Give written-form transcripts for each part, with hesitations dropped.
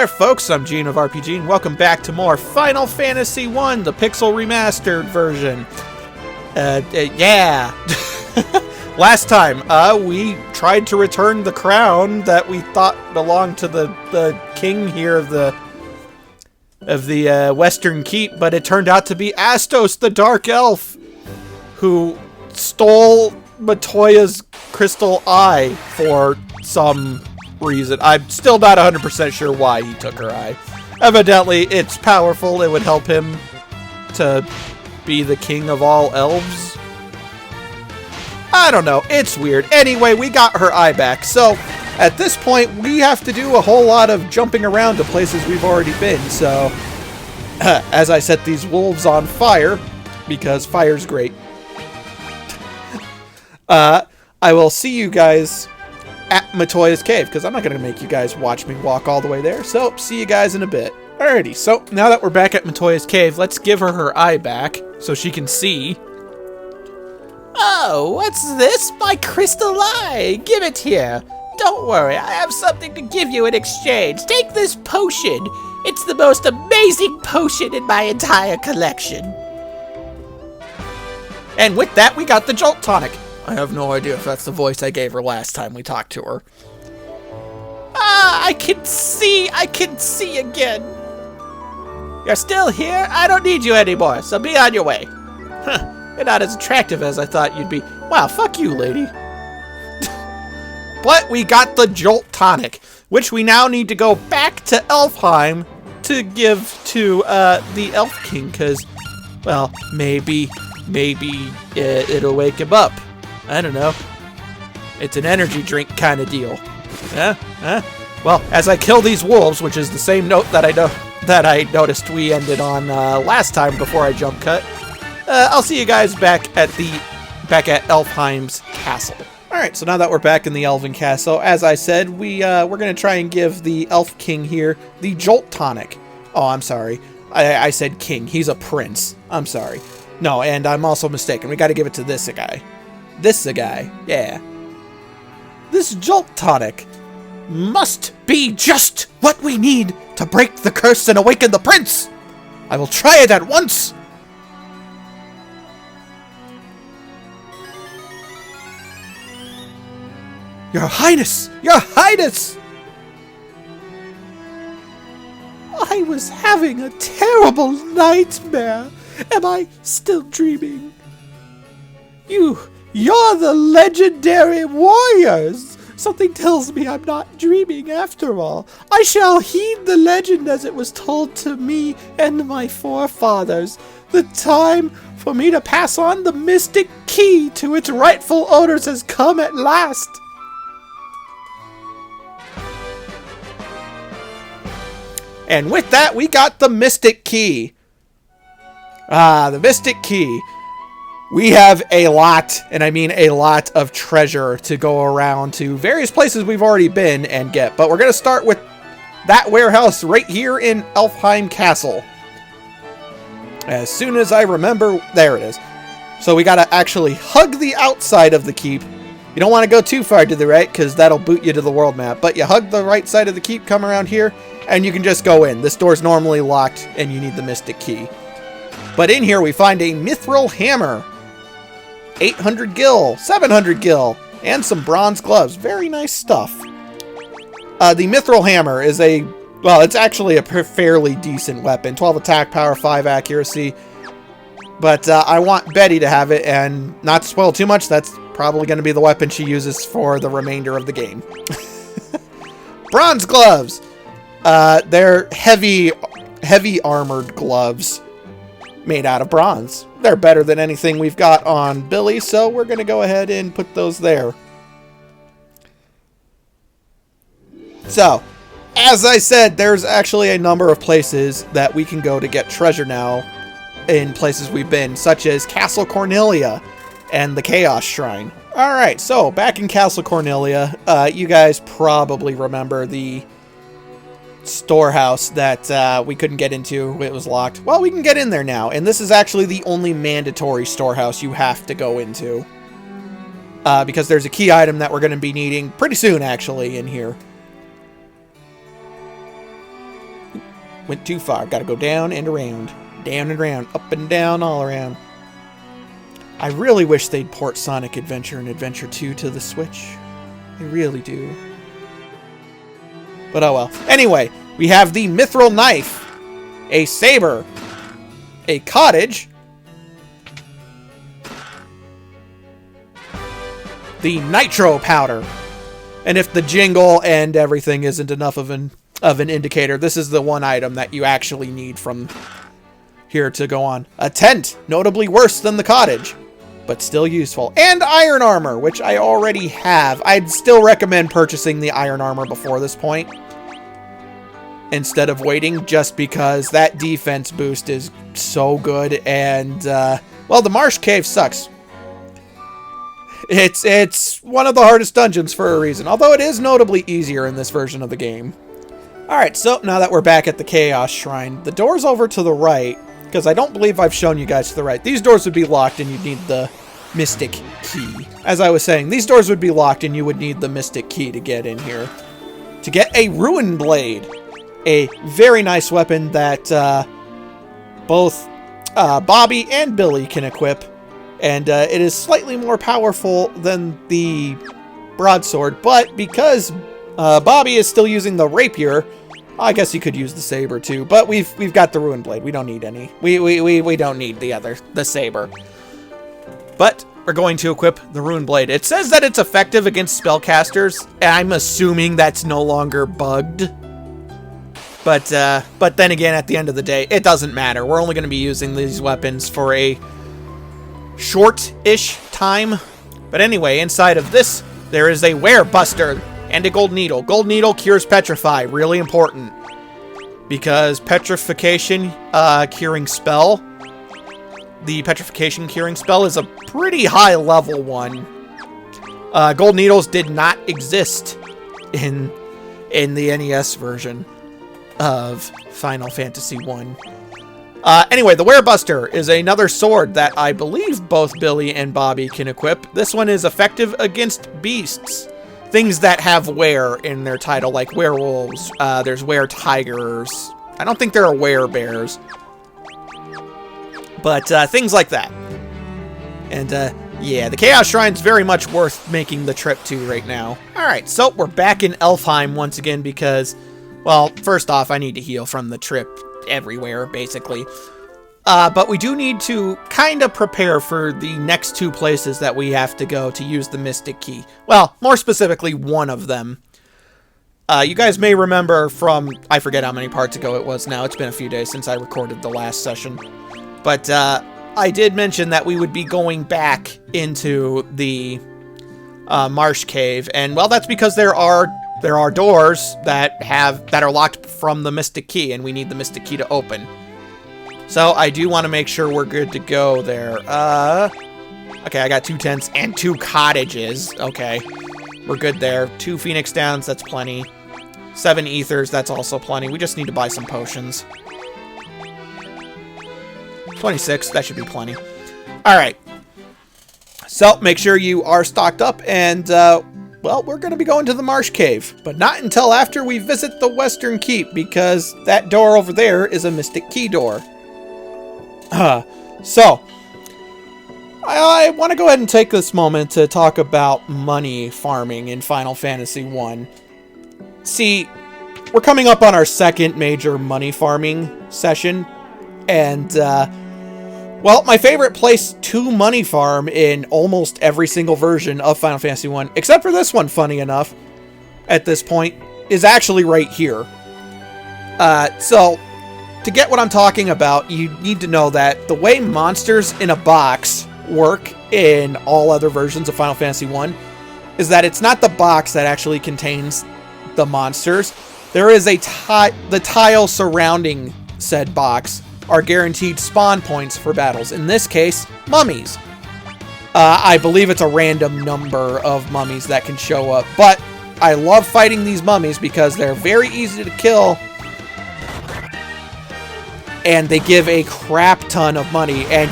there, folks. I'm Gene of RPG, and welcome back to more Final Fantasy I, the Pixel Remastered version. Yeah. Last time, we tried to return the crown that we thought belonged to the king here of the Western Keep, but it turned out to be Astos, the Dark Elf, who stole Matoya's crystal eye for some reason. I'm still not 100% sure why he took her eye. Evidently, it's powerful. It would help him to be the king of all elves. I don't know. It's weird. Anyway, we got her eye back. So, at this point, we have to do a whole lot of jumping around to places we've already been. So, as I set these wolves on fire, because fire's great, I will see you guys at Matoya's cave, because I'm not going to make you guys watch me walk all the way there. So, see you guys in a bit. Alrighty, so now that we're back at Matoya's cave, let's give her her eye back so she can see. Oh, what's this? My crystal eye! Give it here. Don't worry, I have something to give you in exchange. Take this potion. It's the most amazing potion in my entire collection. And with that, we got the Jolt Tonic. I have no idea if that's the voice I gave her last time we talked to her. Ah, I can see again. You're still here? I don't need you anymore, so be on your way. Huh, you're not as attractive as I thought you'd be. Wow, fuck you, lady. But we got the Jolt Tonic, which we now need to go back to Elfheim to give to the Elf King, because, well, maybe it'll wake him up. I don't know. It's an energy drink kind of deal. Well, as I kill these wolves, which is the same note that I noticed we ended on last time before I jump cut, I'll see you guys back at Elfheim's castle. All right, so now that we're back in the Elven Castle, as I said, we're gonna try and give the Elf King here the Jolt Tonic. Oh, I'm sorry. I said king. He's a prince. I'm sorry. No, and I'm also mistaken. We got to give it to this guy. This guy, yeah. This Jolt Tonic must be just what we need to break the curse and awaken the prince. I will try it at once. Your Highness! Your Highness! I was having a terrible nightmare. Am I still dreaming? You're the legendary warriors! Something tells me I'm not dreaming after all. I shall heed the legend as it was told to me and my forefathers. The time for me to pass on the mystic key to its rightful owners has come at last. And with that, we got the Mystic Key. The Mystic Key. We have a lot, and I mean a lot, of treasure to go around to various places we've already been and get. But we're going to start with that warehouse right here in Elfheim Castle. As soon as I remember, there it is. So we got to actually hug the outside of the keep. You don't want to go too far to the right, because that'll boot you to the world map. But you hug the right side of the keep, come around here, and you can just go in. This door's normally locked, and you need the Mystic Key. But in here, we find a Mithril Hammer. 800 gil, 700 gil, and some bronze gloves. Very nice stuff. The Mithril Hammer is it's actually a fairly decent weapon. 12 attack power, 5 accuracy. But I want Betty to have it, and not to spoil too much, that's probably going to be the weapon she uses for the remainder of the game. Bronze gloves. They're heavy armored gloves made out of bronze. They're better than anything we've got on Billy, so we're going to go ahead and put those there. So, as I said, there's actually a number of places that we can go to get treasure now in places we've been, such as Castle Cornelia and the Chaos Shrine. Alright, so back in Castle Cornelia, you guys probably remember the storehouse that we couldn't get into. It was locked. Well, we can get in there now, and this is actually the only mandatory storehouse you have to go into, because there's a key item that we're going to be needing pretty soon, actually, in here. Went too far. Gotta go down and around. Down and around. Up and down, all around. I really wish they'd port Sonic Adventure and Adventure 2 to the Switch. I really do. But oh well. Anyway, we have the Mithril Knife, a Saber, a Cottage, the Nitro Powder, and if the jingle and everything isn't enough of an indicator, this is the one item that you actually need from here to go on. A Tent, notably worse than the Cottage, but still useful. And Iron Armor, which I already have. I'd still recommend purchasing the Iron Armor before this point, instead of waiting, just because that defense boost is so good. And, well, the Marsh Cave sucks. It's one of the hardest dungeons for a reason, although it is notably easier in this version of the game. Alright, so now that we're back at the Chaos Shrine, the doors over to the right, because I don't believe I've shown you guys to the right, these doors would be locked and you'd need the Mystic Key. As I was saying, these doors would be locked and you would need the Mystic Key to get in here. To get a Ruin Blade, a very nice weapon that both Bobby and Billy can equip. And it is slightly more powerful than the broadsword, but because Bobby is still using the rapier, I guess you could use the saber too. But we've got the Ruin Blade. We don't need any. We don't need the saber. But we're going to equip the Ruin Blade. It says that it's effective against spellcasters, and I'm assuming that's no longer bugged. But then again, at the end of the day, it doesn't matter. We're only going to be using these weapons for a short-ish time. But anyway, inside of this, there is a Werebuster and a Gold Needle. Gold Needle cures Petrify, really important, because Petrification curing spell, the Petrification curing spell is a pretty high level one. Gold Needles did not exist in the NES version of Final Fantasy 1. Anyway, the Werebuster is another sword that I believe both Billy and Bobby can equip. This one is effective against beasts. Things that have were in their title, like werewolves. There's were-tigers. I don't think there are were-bears. But things like that. And yeah, the Chaos Shrine's very much worth making the trip to right now. Alright, so we're back in Elfheim once again because, well, first off, I need to heal from the trip everywhere, basically. But we do need to kind of prepare for the next two places that we have to go to use the Mystic Key. Well, more specifically, one of them. You guys may remember from, I forget how many parts ago it was now. It's been a few days since I recorded the last session. But I did mention that we would be going back into the Marsh Cave. And, well, that's because there are doors that are locked from the Mystic Key, and we need the Mystic Key to open. So I do want to make sure we're good to go there. Okay, I got 2 tents and 2 cottages. Okay, we're good there. 2 Phoenix Downs, that's plenty. 7 Ethers, that's also plenty. We just need to buy some potions. 26, that should be plenty. Alright. So, make sure you are stocked up, and, well, we're going to be going to the Marsh Cave. But not until after we visit the Western Keep, because that door over there is a Mystic Key door. So, I want to go ahead and take this moment to talk about money farming in Final Fantasy 1. See, we're coming up on our second major money farming session, and, well, my favorite place to money farm in almost every single version of Final Fantasy 1, except for this one, funny enough, at this point, is actually right here. So, to get what I'm talking about, you need to know that the way monsters in a box work in all other versions of Final Fantasy 1 is that it's not the box that actually contains the monsters. There is the tile surrounding said box are guaranteed spawn points for battles. In this case, mummies. I believe it's a random number of mummies that can show up, but I love fighting these mummies because they're very easy to kill, and they give a crap ton of money. And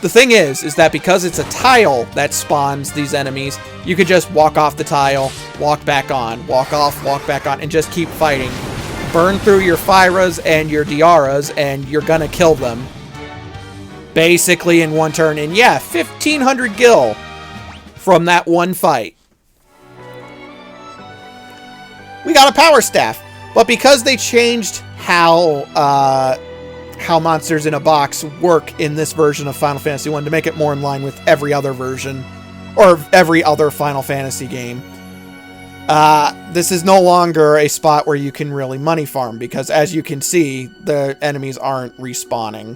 the thing is that because it's a tile that spawns these enemies, you could just walk off the tile, walk back on, walk off, walk back on, and just keep fighting. burn through your Fyras and your Diaras, and you're gonna kill them. Basically in one turn. And yeah, 1,500 gil from that one fight. We got a power staff. But because they changed how monsters in a box work in this version of Final Fantasy 1 to make it more in line with every other version, or every other Final Fantasy game, this is no longer a spot where you can really money farm, because as you can see, the enemies aren't respawning.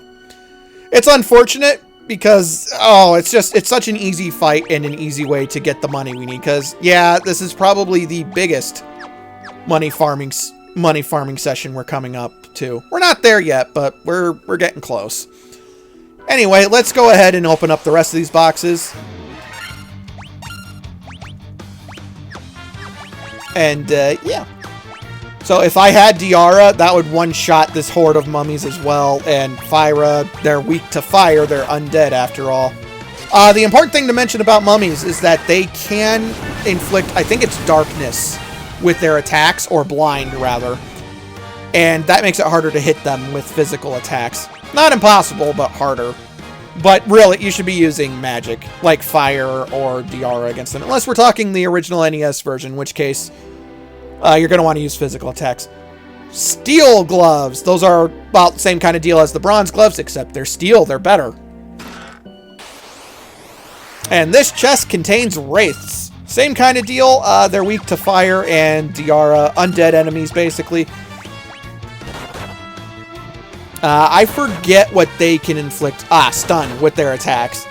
It's unfortunate because, it's such an easy fight and an easy way to get the money we need, because, yeah, this is probably the biggest money farming session we're coming up to. We're not there yet, but we're getting close. Anyway, let's go ahead and open up the rest of these boxes. And, yeah. So if I had Diara, that would one-shot this horde of mummies as well. And Fyra, they're weak to fire. They're undead, after all. The important thing to mention about mummies is that they can inflict, I think it's darkness, with their attacks, or blind, rather. And that makes it harder to hit them with physical attacks. Not impossible, but harder. But really, you should be using magic, like fire or Diara against them. Unless we're talking the original NES version, in which case you're going to want to use physical attacks. Steel gloves. Those are about the same kind of deal as the bronze gloves, except they're steel. They're better. And this chest contains wraiths. Same kind of deal. They're weak to fire and Diara. Undead enemies, basically. I forget what they can inflict. Stun with their attacks.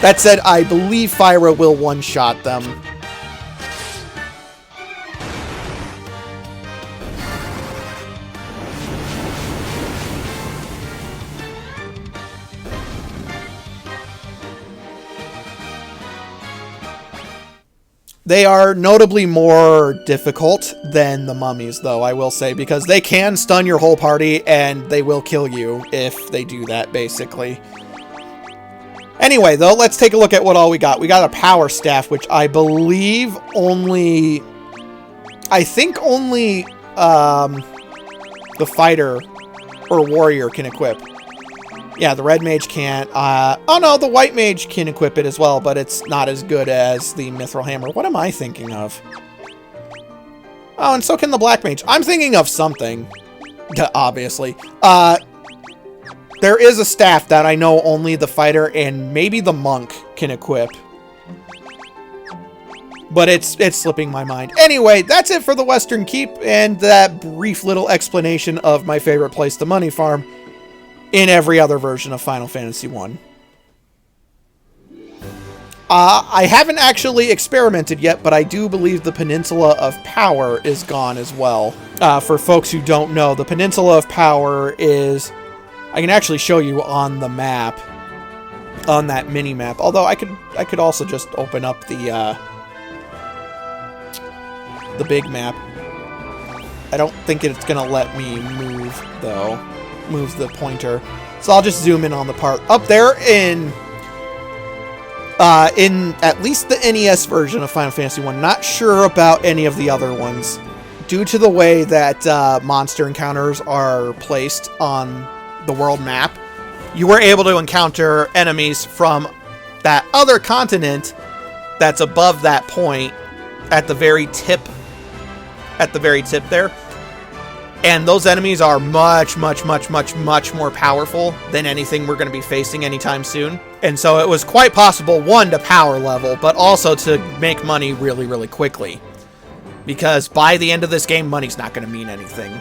That said, I believe Fyra will one-shot them. They are notably more difficult than the mummies, though, I will say, because they can stun your whole party, and they will kill you if they do that, basically. Anyway, though, let's take a look at what all we got. We got a power staff, which I believe only... I think only the fighter or warrior can equip. Yeah, the red mage can't. Oh no, the white mage can equip it as well, but it's not as good as the mithril hammer. What am I thinking of? Oh, and so can the black mage. I'm thinking of something, obviously. There is a staff that I know only the fighter and maybe the monk can equip. But it's slipping my mind. Anyway, that's it for the Western Keep and that brief little explanation of my favorite place to money farm in every other version of Final Fantasy 1. I haven't actually experimented yet, but I do believe the Peninsula of Power is gone as well. For folks who don't know, the Peninsula of Power is... I can actually show you on the map, on that mini-map. Although I could also just open up the big map. I don't think it's going to let me move, though. Move the pointer. So I'll just zoom in on the part up there in at least the NES version of Final Fantasy 1. Not sure about any of the other ones. Due to the way that monster encounters are placed on the world map, you were able to encounter enemies from that other continent that's above that point at the very tip there. And those enemies are much, much, much, much, much more powerful than anything we're going to be facing anytime soon. And so it was quite possible, one, to power level, but also to make money really, really quickly. Because by the end of this game, money's not going to mean anything.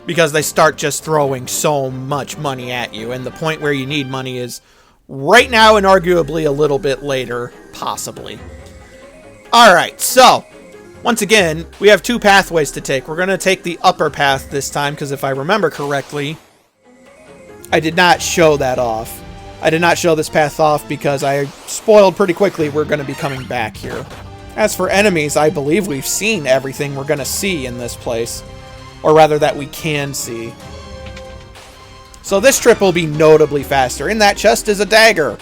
Because they start just throwing so much money at you, and the point where you need money is right now and arguably a little bit later, possibly. Alright, so, once again, we have two pathways to take. We're going to take the upper path this time, because if I remember correctly, I did not show that off. I did not show this path off because I spoiled pretty quickly we're going to be coming back here. As for enemies, I believe we've seen everything we're going to see in this place. Or rather, that we can see. So this trip will be notably faster. In that chest is a dagger.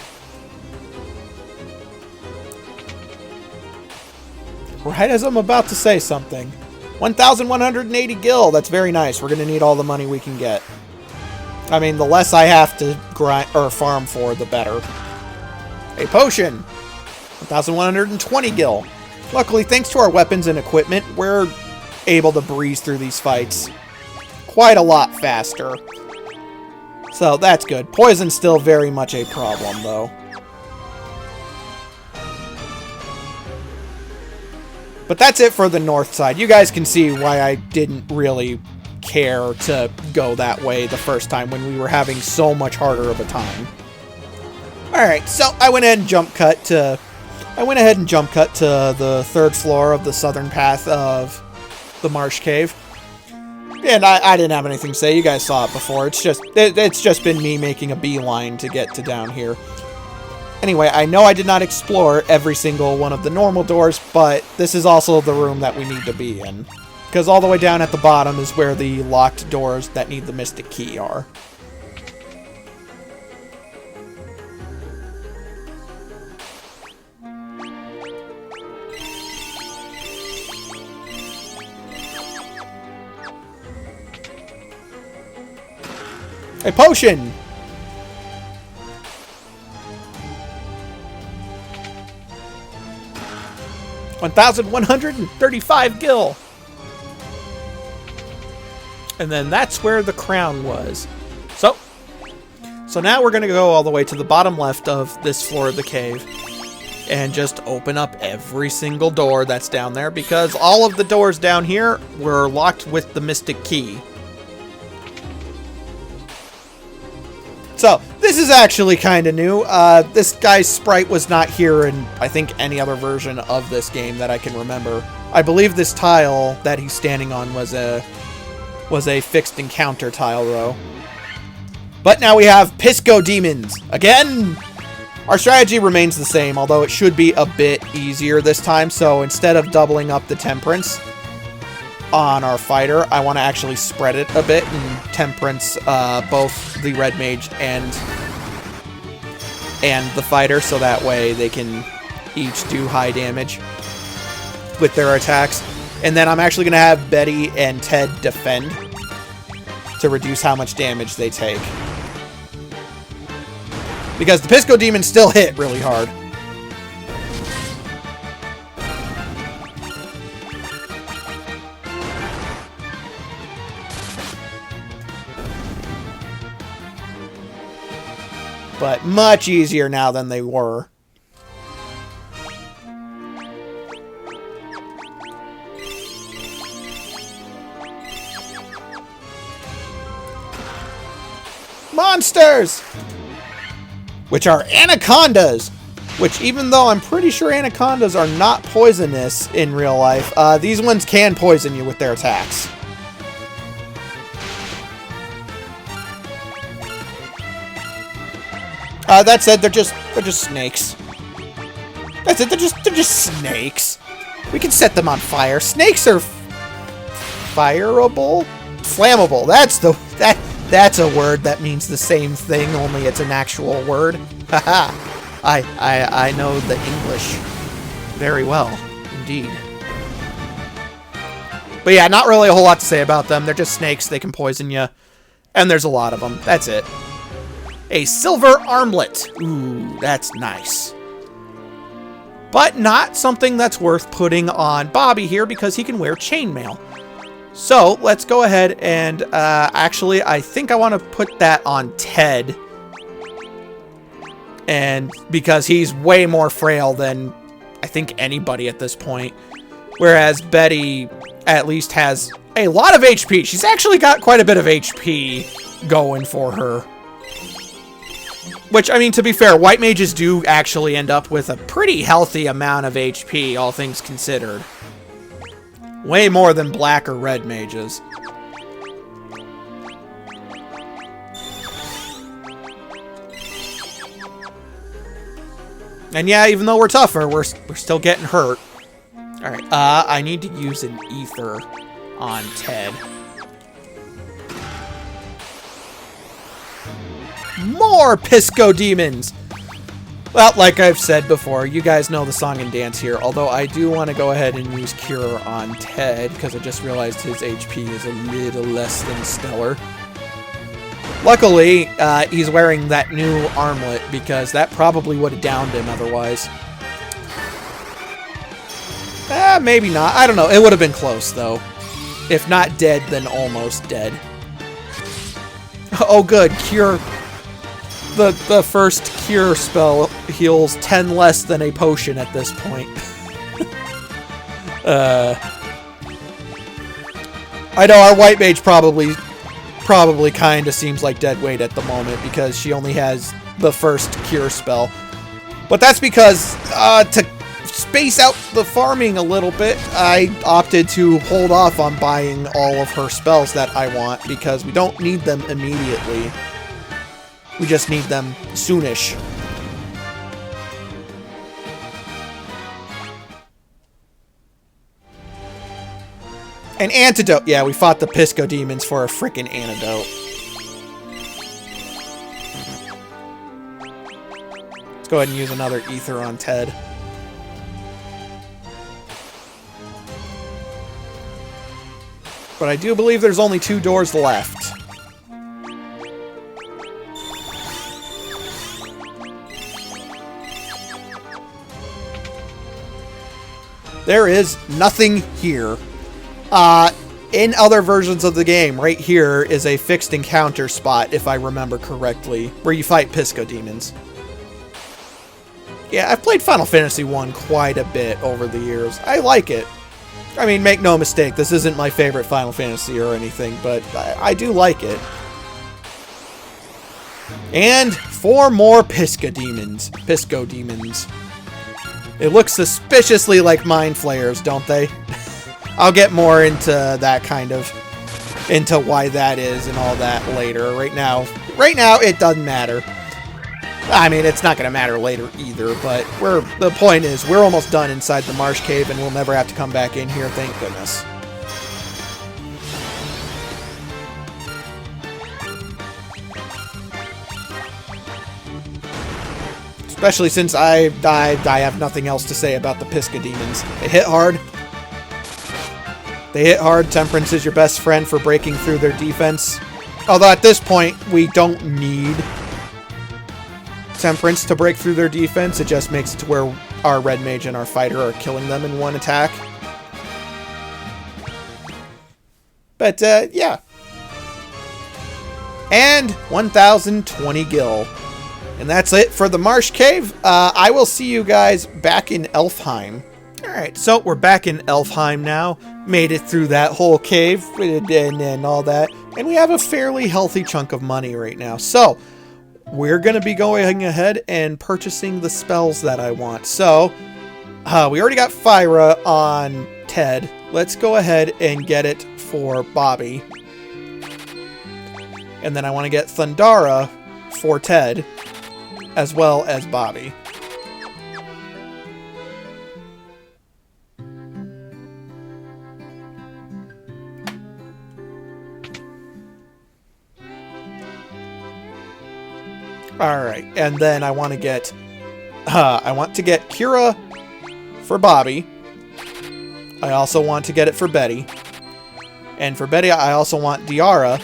Right as I'm about to say something. 1,180 gil. That's very nice. We're going to need all the money we can get. I mean, the less I have to grind or farm for, the better. A potion. 1,120 gil. Luckily, thanks to our weapons and equipment, we're able to breeze through these fights quite a lot faster. So that's good. Poison's still very much a problem, though. But that's it for the north side. You guys can see why I didn't really care to go that way the first time when we were having so much harder of a time. Alright, so I went ahead and jump cut to the third floor of the southern path of the Marsh Cave. And I didn't have anything to say. You guys saw it before. It's just been me making a beeline to get to down here. Anyway, I know I did not explore every single one of the normal doors, but this is also the room that we need to be in. Because all the way down at the bottom is where the locked doors that need the Mystic Key are. A potion! 1,135 gil. And then that's where the crown was. So now we're going to go all the way to the bottom left of this floor of the cave and just open up every single door that's down there, because all of the doors down here were locked with the Mystic Key. So, this is actually kind of new. This guy's sprite was not here in, I think, any other version of this game that I can remember. I believe this tile that he's standing on was a fixed encounter tile, though. But now we have Pisco Demons. Again, our strategy remains the same, although it should be a bit easier this time. So, instead of doubling up the Temperance on our fighter, I want to actually spread it a bit and Temperance both the Red Mage and the fighter, so that way they can each do high damage with their attacks. And then I'm actually going to have Betty and Ted defend to reduce how much damage they take. Because the Pisco Demons still hit really hard. But much easier now than they were. Monsters! Which are anacondas! Which, even though I'm pretty sure anacondas are not poisonous in real life, these ones can poison you with their attacks. That said, they're just snakes. That's it. They're just snakes. We can set them on fire. Snakes are fireable, flammable. That's a word that means the same thing, only it's an actual word. Haha. I know the English very well, indeed. But yeah, not really a whole lot to say about them. They're just snakes. They can poison you, and there's a lot of them. That's it. A silver armlet. Ooh, that's nice. But not something that's worth putting on Bobby here, because he can wear chainmail. So, let's go ahead and, actually, I think I want to put that on Ted. And, because he's way more frail than, I think, anybody at this point. Whereas Betty, at least, has a lot of HP. She's actually got quite a bit of HP going for her. Which, I mean, to be fair, white mages do actually end up with a pretty healthy amount of HP, all things considered. Way more than black or red mages. And yeah, even though we're tougher, we're still getting hurt. Alright, I need to use an ether on Ted. More Pisco Demons! Well, like I've said before, you guys know the song and dance here, although I do want to go ahead and use Cure on Ted, because I just realized his HP is a little less than stellar. Luckily, he's wearing that new armlet, because that probably would have downed him otherwise. Maybe not. I don't know. It would have been close, though. If not dead, then almost dead. Oh, good. Cure. The first Cure spell heals 10 less than a potion at this point. I know our white mage probably kind of seems like dead weight at the moment because she only has the first Cure spell. But that's because, to space out the farming a little bit, I opted to hold off on buying all of her spells that I want because we don't need them immediately. We just need them soonish. An antidote. Yeah, we fought the Pisco Demons for a frickin' antidote. Let's go ahead and use another ether on Ted. But I do believe there's only 2 doors left. There is nothing here. In other versions of the game, right here is a fixed encounter spot, if I remember correctly, where you fight Pisco Demons. Yeah, I've played Final Fantasy 1 quite a bit over the years. I like it. I mean, make no mistake, this isn't my favorite Final Fantasy or anything, but I do like it. And 4 more Pisco Demons. Pisco Demons. It looks suspiciously like Mind Flayers, don't they? I'll get more into that kind of, into why that is and all that later. Right now, it doesn't matter. I mean, it's not going to matter later either, but the point is, we're almost done inside the Marsh Cave, and we'll never have to come back in here, thank goodness. Especially since I have nothing else to say about the Pisco Demons. They hit hard. They hit hard. Temperance is your best friend for breaking through their defense. Although at this point, we don't need Temperance to break through their defense. It just makes it to where our red mage and our fighter are killing them in one attack. But, yeah. And 1,020 gil. And that's it for the Marsh Cave. I will see you guys back in Elfheim. Alright, so we're back in Elfheim now. Made it through that whole cave and all that. And we have a fairly healthy chunk of money right now. So, we're going to be going ahead and purchasing the spells that I want. So, we already got Fyra on Ted. Let's go ahead and get it for Bobby. And then I want to get Thundara for Ted, as well as Bobby. Alright, and then I want to get Kira for Bobby. I also want to get it for Betty. And for Betty, I also want Diara,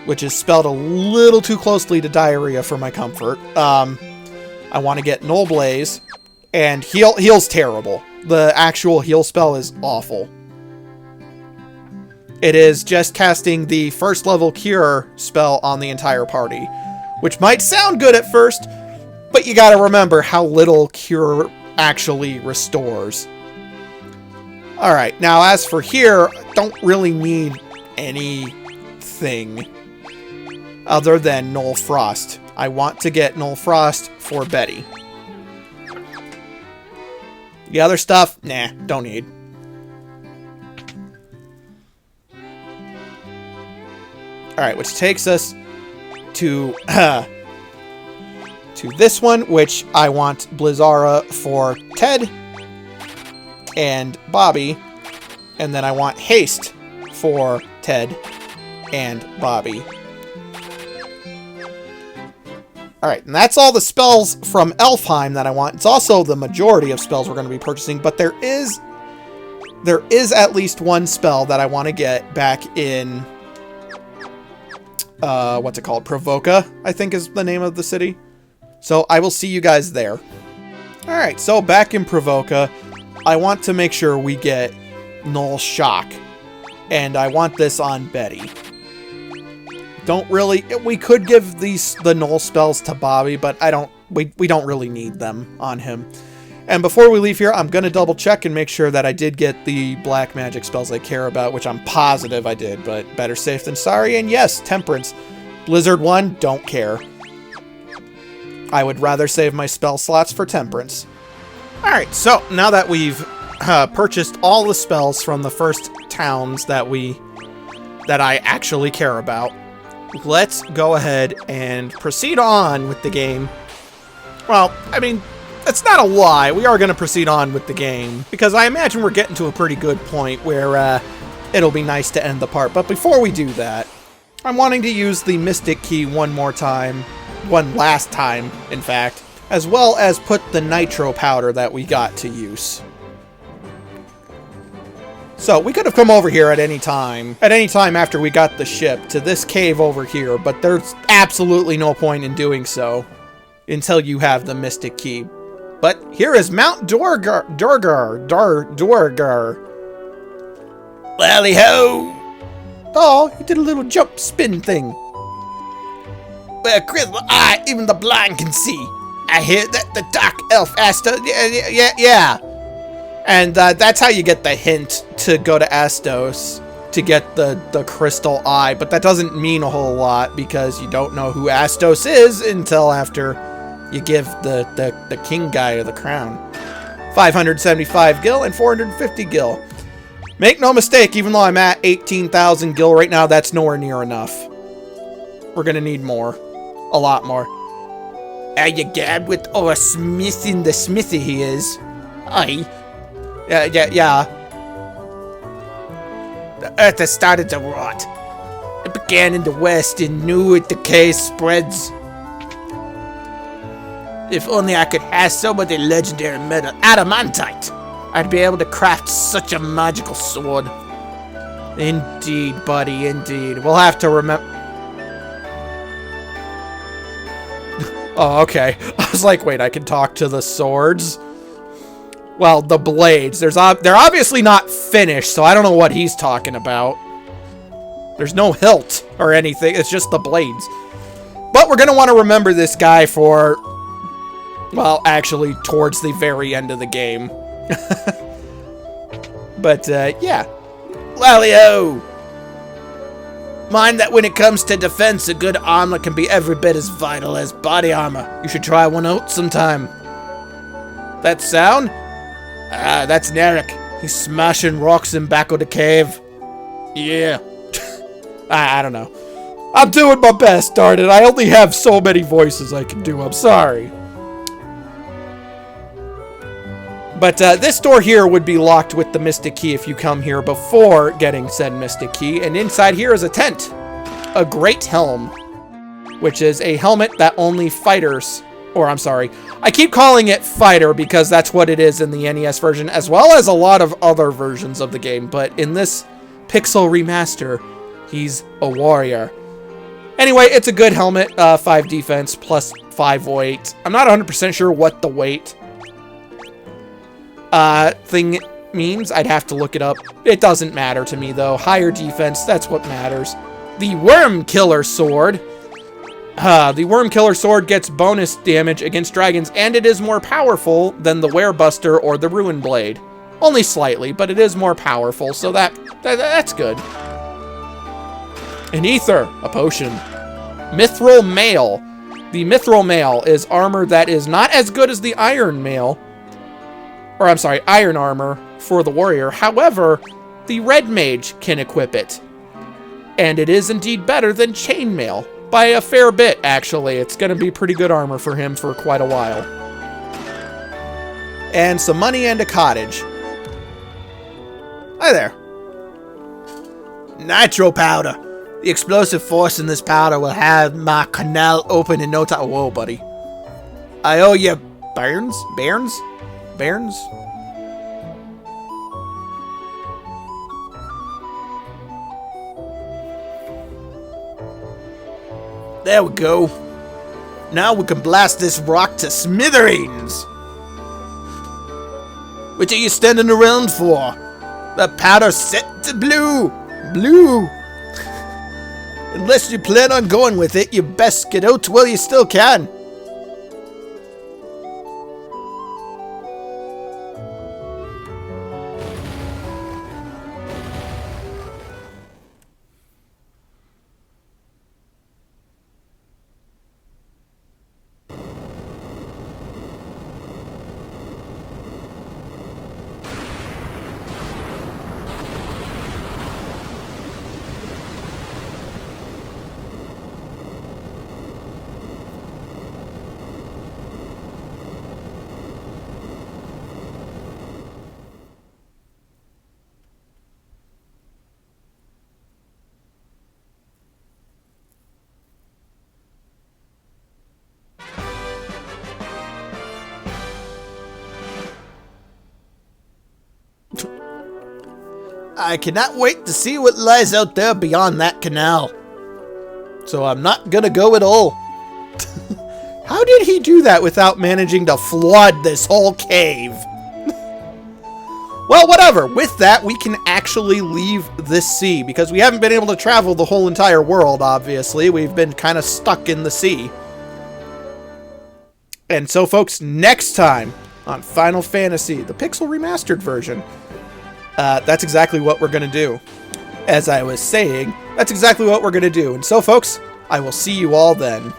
which is spelled a little too closely to diarrhea for my comfort. I want to get Null Blaze, and heal's terrible. The actual heal spell is awful. It is just casting the first level cure spell on the entire party, which might sound good at first, but you gotta remember how little cure actually restores. Alright, now as for here, I don't really need anything other than Null Frost. I want to get Null Frost for Betty. The other stuff, nah, don't need. Alright, which takes us to this one, which I want Blizzara for Ted. and Bobby. And then I want haste for Ted and Bobby. Alright, and that's all the spells from Elfheim that I want. It's also the majority of spells we're going to be purchasing, but there is at least one spell that I want to get back in, what's it called? Provoca, I think is the name of the city. So I will see you guys there. Alright, so back in Provoca, I want to make sure we get Null Shock. And I want this on Betty. Don't really... We could give the Null spells to Bobby, but we don't really need them on him. And before we leave here, I'm going to double check and make sure that I did get the black magic spells I care about, which I'm positive I did, but better safe than sorry. And yes, Temperance. Blizzard 1, don't care. I would rather save my spell slots for Temperance. Alright, so now that we've purchased all the spells from the first towns that I actually care about, let's go ahead and proceed on with the game. Well, I mean, that's not a lie. We are going to proceed on with the game, because I imagine we're getting to a pretty good point where it'll be nice to end the part. But before we do that, I'm wanting to use the Mystic Key one last time, in fact, as well as put the Nitro Powder that we got to use. So, we could have come over here at any time after we got the ship, to this cave over here, but there's absolutely no point in doing so until you have the Mystic Key. But here is Mount Dorgar. Lally-ho! Oh, he did a little jump spin thing. Well, Crystal Eye, even the blind can see. I hear that the Dark Elf Asta... Yeah. And that's how you get the hint to go to Astos to get the Crystal Eye. But that doesn't mean a whole lot because you don't know who Astos is until after you give the king guy the crown. 575 gil and 450 gil. Make no mistake, even though I'm at 18,000 gil right now, that's nowhere near enough. We're gonna need more. A lot more. Are you gad with our smith in the smithy he is? Aye. Yeah. The earth has started to rot. It began in the west and new it decay spreads. If only I could have some of the legendary metal adamantite, I'd be able to craft such a magical sword. Indeed, buddy, indeed. We'll have to remember... Oh, okay. I was like, wait, I can talk to the swords? Well, the blades. They're obviously not finished, so I don't know what he's talking about. There's no hilt or anything. It's just the blades. But we're going to want to remember this guy for... Well, actually, towards the very end of the game. But, yeah. Lally-ho! Mind that when it comes to defense, a good armor can be every bit as vital as body armor. You should try one out sometime. That sound? Ah, that's Narek. He's smashing rocks in back of the cave. Yeah. I don't know. I'm doing my best, darn it. I only have so many voices I can do. I'm sorry. But this door here would be locked with the Mystic Key if you come here before getting said Mystic Key. And inside here is a tent. A Great Helm. Which is a helmet that only fighters... Or, I'm sorry. I keep calling it Fighter because that's what it is in the NES version, as well as a lot of other versions of the game. But in this Pixel Remaster, he's a warrior. Anyway, it's a good helmet. 5 defense plus 5 weight. I'm not 100% sure what the weight thing means. I'd have to look it up. It doesn't matter to me, though. Higher defense, that's what matters. The Worm Killer Sword. The Worm Killer Sword gets bonus damage against dragons, and it is more powerful than the Werebuster or the Ruin Blade. Only slightly, but it is more powerful, so that's good. An Ether, a potion. Mithril Mail. The Mithril Mail is armor that is not as good as the Iron Mail. Or, I'm sorry, Iron Armor for the warrior. However, the Red Mage can equip it. And it is indeed better than Chainmail. By a fair bit, actually. It's going to be pretty good armor for him for quite a while. And some money and a cottage. Hi there. Nitro powder. The explosive force in this powder will have my canal open in no time. Whoa, buddy. I owe you Bairns? Bairns? Bairns? There we go. Now we can blast this rock to smithereens. What are you standing around for? The powder's set to blue. Blue. Unless you plan on going with it, you best get out while you still can. I cannot wait to see what lies out there beyond that canal. So I'm not gonna go at all. How did he do that without managing to flood this whole cave? Well, whatever. With that, we can actually leave this sea because we haven't been able to travel the whole entire world, obviously. We've been kind of stuck in the sea. And so, folks, next time on Final Fantasy, the Pixel Remastered version, that's exactly what we're going to do. As I was saying, that's exactly what we're going to do. And so, folks, I will see you all then.